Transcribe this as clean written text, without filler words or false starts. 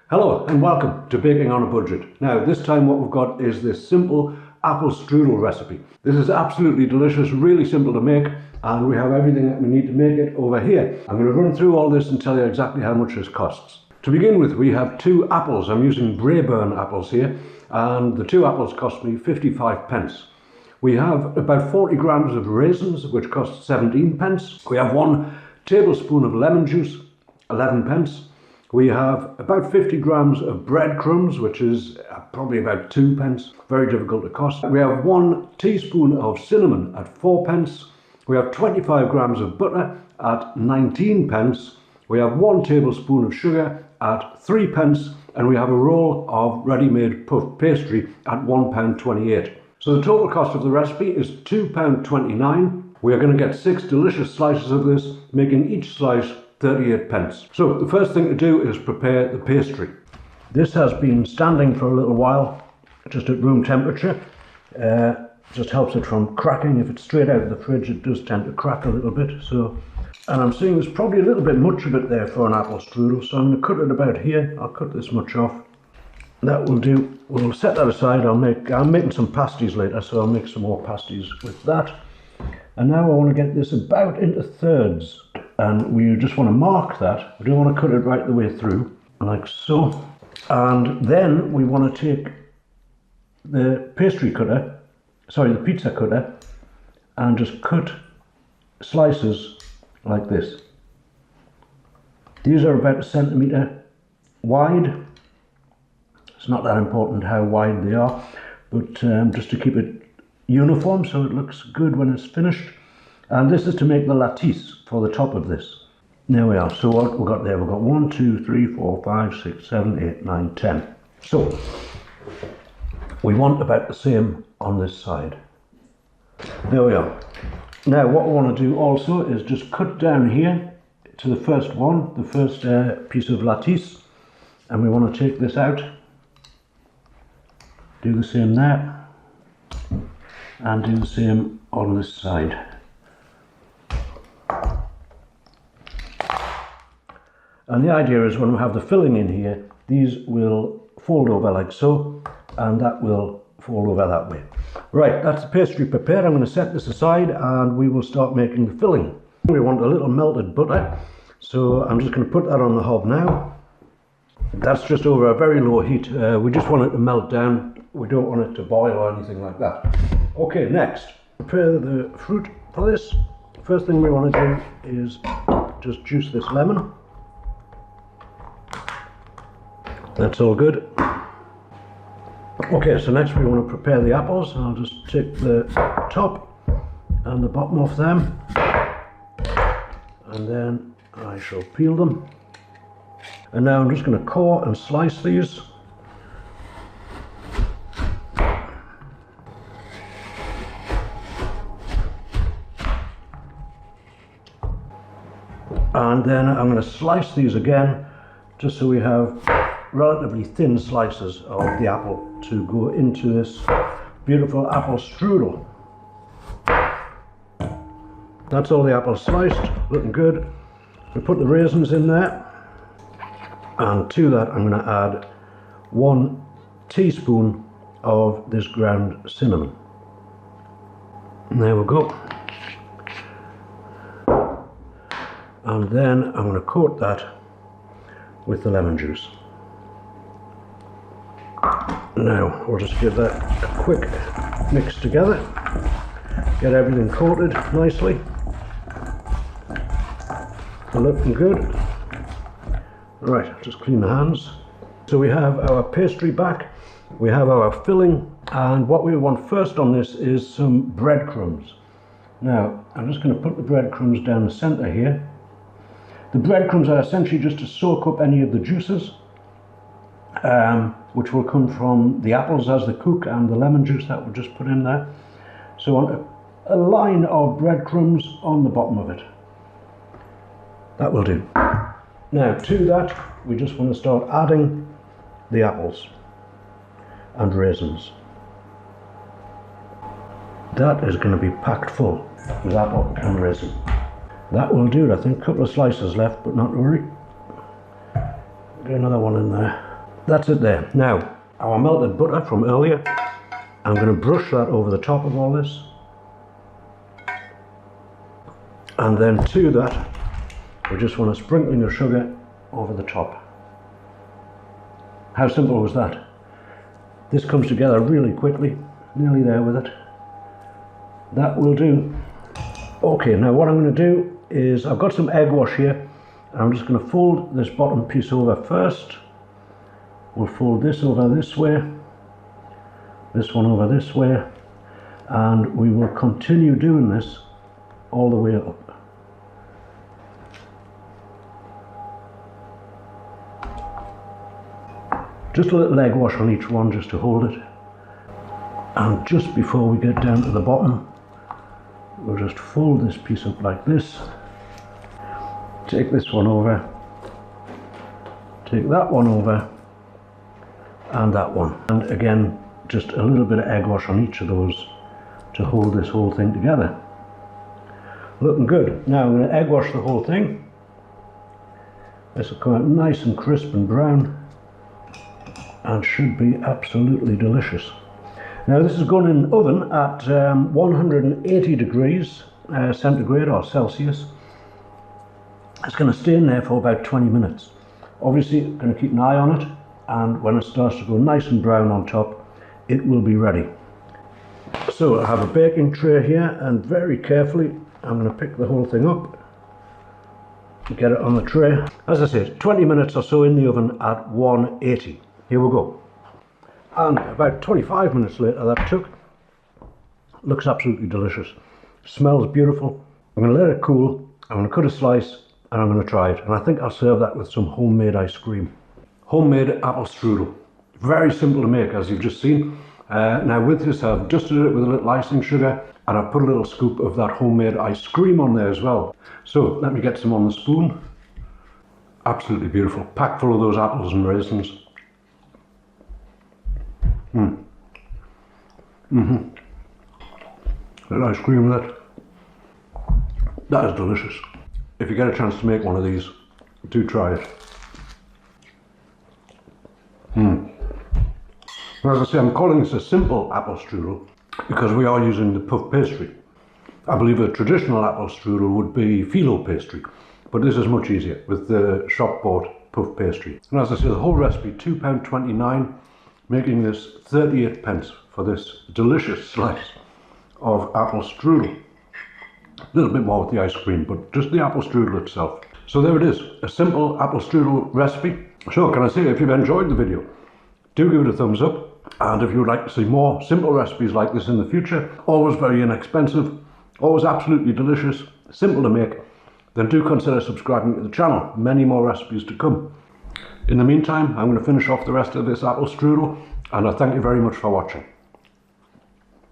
Hello and welcome to Baking on a Budget. Now this time what we've got is this simple apple strudel recipe. This is absolutely delicious, really simple to make, and we have everything that we need to make it over here. I'm going to run through all this and tell you exactly how much this costs. To begin with, we have 2 apples. I'm using Braeburn apples here, and the 2 apples cost me 55 pence. We have about 40 grams of raisins, which cost 17 pence. We have 1 tablespoon of lemon juice, 11 pence. We have about 50 grams of breadcrumbs, which is probably about 2 pence. Very difficult to cost. We have 1 teaspoon of cinnamon at 4 pence. We have 25 grams of butter at 19 pence. We have 1 tablespoon of sugar at 3 pence. And we have a roll of ready-made puff pastry at £1.28. So the total cost of the recipe is £2.29. We are going to get 6 delicious slices of this, making each slice 38 pence. So the first thing to do is prepare the pastry. This has been standing for a little while, just at room temperature. Just helps it from cracking. If it's straight out of the fridge, it does tend to crack a little bit. So, and I'm seeing there's probably a little bit much of it there for an apple strudel, so I'm going to cut it about here. I'll cut this much off. That will do. We'll set that aside. I'm making some pasties later, so I'll make some more pasties with that. And now I want to get this about into thirds. And we just want to mark that. We don't want to cut it right the way through, like so. And then we want to take the the pizza cutter, and just cut slices like this. These are about 1 centimetre wide. It's not that important how wide they are, but just to keep it uniform so it looks good when it's finished. And this is to make the lattice for the top of this. There we are. So what we've got there, we've got 1, 2, 3, 4, 5, 6, 7, 8, 9, 10. So we want about the same on this side. There we are. Now what we want to do also is just cut down here to the first one, the first piece of lattice, and we want to take this out. Do the same there, and do the same on this side. And the idea is when we have the filling in here, these will fold over like so, and that will fold over that way. Right, that's the pastry prepared. I'm going to set this aside and we will start making the filling. We want a little melted butter, so I'm just going to put that on the hob now. That's just over a very low heat. We just want it to melt down. We don't want it to boil or anything like that. Okay, next, prepare the fruit for this. First thing we want to do is just juice this lemon. That's all good. Okay, so next we want to prepare the apples. I'll just take the top and the bottom off them, and then I shall peel them. And now I'm just going to core and slice these. And then I'm going to slice these again, just so we have relatively thin slices of the apple to go into this beautiful apple strudel. That's all the apples sliced, looking good. We put the raisins in there, and to that I'm going to add 1 teaspoon of this ground cinnamon. And there we go. And then I'm going to coat that with the lemon juice. Now we'll just give that a quick mix together, get everything coated nicely, looking good. Right, just clean the hands. So we have our pastry back, we have our filling, and what we want first on this is some breadcrumbs. Now I'm just going to put the breadcrumbs down the centre here. The breadcrumbs are essentially just to soak up any of the juices, which will come from the apples as they cook and the lemon juice that we'll just put in there. So on a line of breadcrumbs on the bottom of it. That will do. Now to that we just want to start adding the apples and raisins. That is going to be packed full with apple and raisin. That will do it, I think. A couple of slices left, but not to worry. Get another one in there. That's it there. Now, our melted butter from earlier, I'm going to brush that over the top of all this. And then to that, we just want a sprinkling of sugar over the top. How simple was that? This comes together really quickly, nearly there with it. That will do. Okay, now what I'm going to do is, I've got some egg wash here. I'm just going to fold this bottom piece over first. We'll fold this over this way, this one over this way, and we will continue doing this all the way up. Just a little egg wash on each one just to hold it. And just before we get down to the bottom, we'll just fold this piece up like this. Take this one over, take that one over, and that one. And again, just a little bit of egg wash on each of those to hold this whole thing together. Looking good. Now I'm going to egg wash the whole thing. This will come out nice and crisp and brown and should be absolutely delicious. Now this is going in the oven at 180 degrees centigrade or Celsius. It's going to stay in there for about 20 minutes. Obviously, going to keep an eye on it, and when it starts to go nice and brown on top, it will be ready. So I have a baking tray here, and very carefully I'm going to pick the whole thing up, get it on the tray. As I said, 20 minutes or so in the oven at 180. Here we go. And about 25 minutes later that took. Looks absolutely delicious. Smells beautiful. I'm going to let it cool. I'm going to cut a slice and I'm going to try it. And I think I'll serve that with some homemade ice cream. Homemade apple strudel. Very simple to make, as you've just seen. Now with this I've dusted it with a little icing sugar and I've put a little scoop of that homemade ice cream on there as well. So let me get some on the spoon. Absolutely beautiful. Packed full of those apples and raisins. Little ice cream with it. That is delicious. If you get a chance to make one of these, do try it. As I say, I'm calling this a simple apple strudel because we are using the puff pastry. I believe a traditional apple strudel would be phyllo pastry, but this is much easier with the shop bought puff pastry. And as I say, the whole recipe, £2.29, making this 38 pence for this delicious slice of apple strudel. A little bit more with the ice cream, but just the apple strudel itself. So there it is, a simple apple strudel recipe. So can I say, if you've enjoyed the video, do give it a thumbs up. And if you would like to see more simple recipes like this in the future, always very inexpensive, always absolutely delicious, simple to make, then do consider subscribing to the channel. Many more recipes to come. In the meantime, I'm going to finish off the rest of this apple strudel, and I thank you very much for watching.